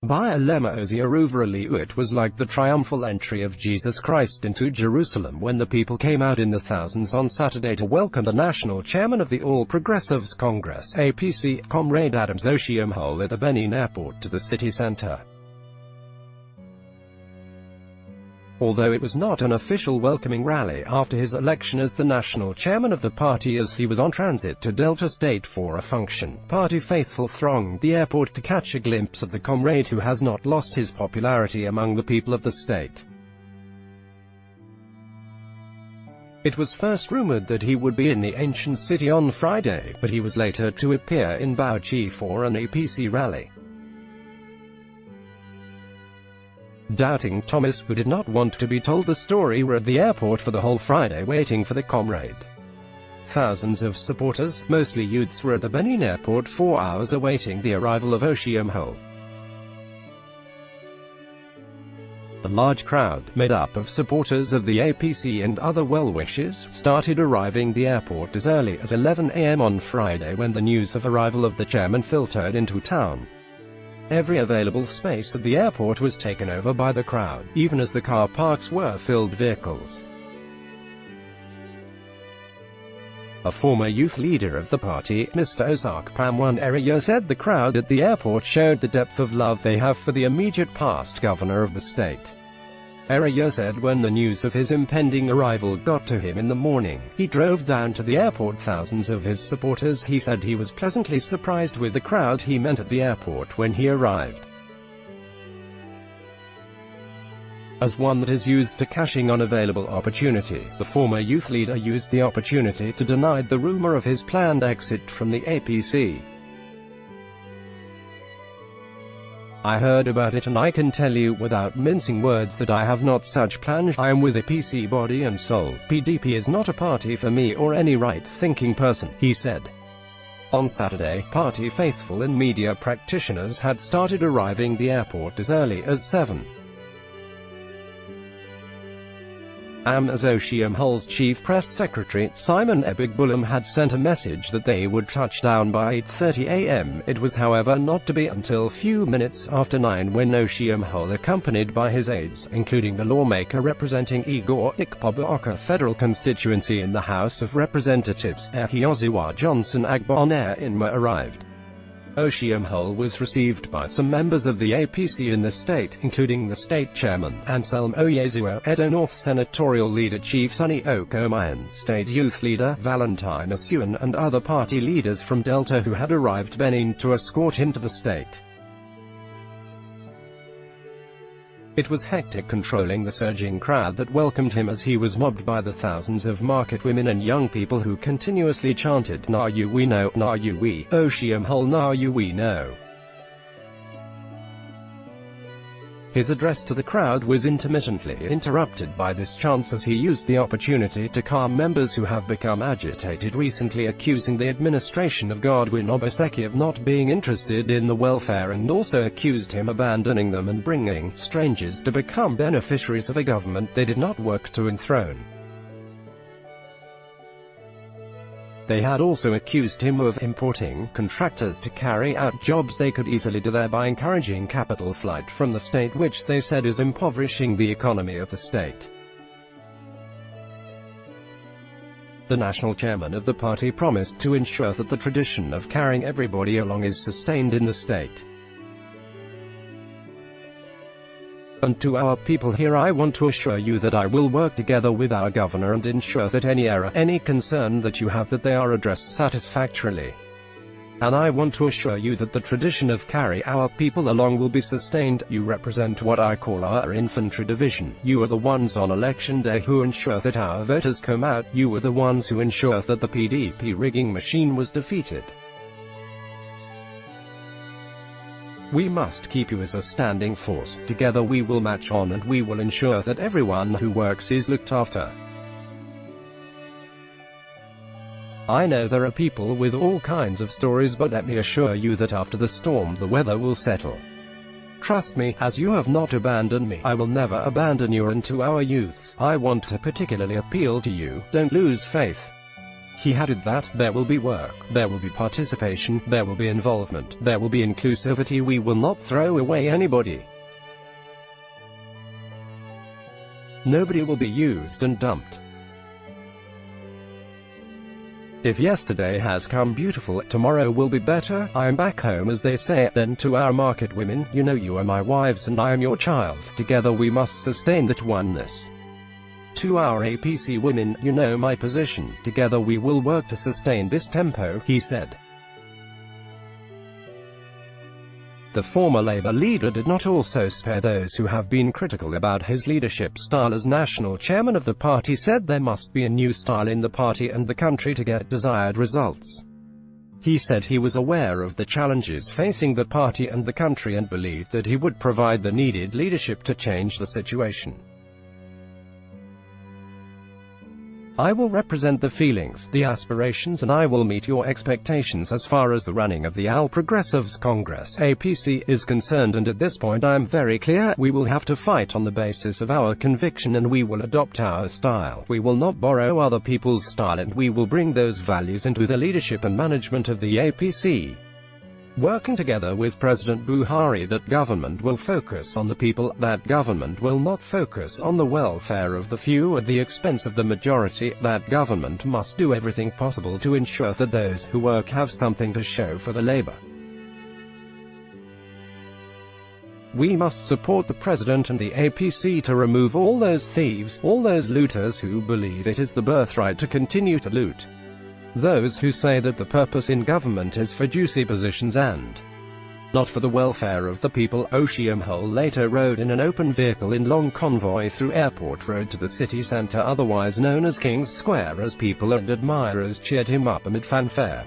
By it was like the triumphal entry of Jesus Christ into Jerusalem when the people came out in the thousands on Saturday to welcome the national chairman of the All Progressives Congress (APC), Comrade Adams Oshiomhole, at the Benin airport to the city centre. Although it was not an official welcoming rally after his election as the national chairman of the party, as he was on transit to Delta State for a function, party faithful thronged the airport to catch a glimpse of the comrade who has not lost his popularity among the people of the state. It was first rumored that he would be in the ancient city on Friday, but he was later to appear in Bauchi for an APC rally. Doubting Thomas, who did not want to be told the story, were at the airport for the whole Friday waiting for the comrade. Thousands of supporters, mostly youths, were at the Benin airport 4 hours awaiting the arrival of Oshiomhole. The large crowd, made up of supporters of the APC and other well-wishers, started arriving the airport as early as 11 a.m. on Friday when the news of arrival of the chairman filtered into town. Every available space at the airport was taken over by the crowd, even as the car parks were filled vehicles. A former youth leader of the party, Mr. Oshiomhole, said the crowd at the airport showed the depth of love they have for the immediate past governor of the state. Oshiomhole said when the news of his impending arrival got to him in the morning, he drove down to the airport thousands of his supporters. He said he was pleasantly surprised with the crowd he met at the airport when he arrived. As one that is used to cashing on available opportunity, the former youth leader used the opportunity to deny the rumor of his planned exit from the APC. I heard about it and I can tell you without mincing words that I have not such plan. I am with APC body and soul. PDP is not a party for me or any right-thinking person, he said. On Saturday, party faithful and media practitioners had started arriving the airport as early as 7 a.m. as Oshiomhole's chief press secretary, Simon Ebigbulam, had sent a message that they would touch down by 8:30 a.m. It was however not to be until few minutes after 9 when Oshiomhole, accompanied by his aides, including the lawmaker representing Igor Ikpobuoka federal constituency in the House of Representatives, Ehiozuwa Johnson Agbo-Inma, arrived. Oshiomhole was received by some members of the APC in the state, including the state chairman, Anselm Oyezuo, Edo North senatorial leader Chief Sonny Okomayan, state youth leader Valentine Asuan, and other party leaders from Delta who had arrived Benin to escort him to the state. It was hectic controlling the surging crowd that welcomed him as he was mobbed by the thousands of market women and young people who continuously chanted, "Na you we know, na you we, Oshiomhole na you we know." His address to the crowd was intermittently interrupted by this chance as he used the opportunity to calm members who have become agitated recently, accusing the administration of Godwin Obaseki of not being interested in the welfare, and also accused him abandoning them and bringing strangers to become beneficiaries of a government they did not work to enthrone. They had also accused him of importing contractors to carry out jobs they could easily do, thereby encouraging capital flight from the state, which they said is impoverishing the economy of the state. The national chairman of the party promised to ensure that the tradition of carrying everybody along is sustained in the state. And to our people here, I want to assure you that I will work together with our governor and ensure that any error, any concern that you have, that they are addressed satisfactorily. And I want to assure you that the tradition of carry our people along will be sustained. You represent what I call our infantry division. You are the ones on election day who ensure that our voters come out. You are the ones who ensure that the PDP rigging machine was defeated. We must keep you as a standing force. Together we will march on and we will ensure that everyone who works is looked after. I know there are people with all kinds of stories, but let me assure you that after the storm the weather will settle. Trust me, as you have not abandoned me, I will never abandon you. And to our youths, I want to particularly appeal to you, don't lose faith. He added that, there will be work, there will be participation, there will be involvement, there will be inclusivity, we will not throw away anybody. Nobody will be used and dumped. If yesterday has come beautiful, tomorrow will be better. I am back home, as they say. Then to our market women, you know you are my wives and I am your child. Together we must sustain that oneness. To our APC women, you know my position. Together we will work to sustain this tempo, he said. The former Labour leader did not also spare those who have been critical about his leadership style. As national chairman of the party said, there must be a new style in the party and the country to get desired results. He said he was aware of the challenges facing the party and the country and believed that he would provide the needed leadership to change the situation. I will represent the feelings, the aspirations, and I will meet your expectations as far as the running of the All Progressives Congress (APC) is concerned, and at this point I am very clear, we will have to fight on the basis of our conviction and we will adopt our style. We will not borrow other people's style and we will bring those values into the leadership and management of the APC. Working together with President Buhari, that government will focus on the people, that government will not focus on the welfare of the few at the expense of the majority, that government must do everything possible to ensure that those who work have something to show for the labor. We must support the President and the APC to remove all those thieves, all those looters who believe it is the birthright to continue to loot. Those who say that the purpose in government is for juicy positions and not for the welfare of the people. Oshiomhole later rode in an open vehicle in long convoy through Airport Road to the city centre, otherwise known as King's Square, as people and admirers cheered him up amid fanfare.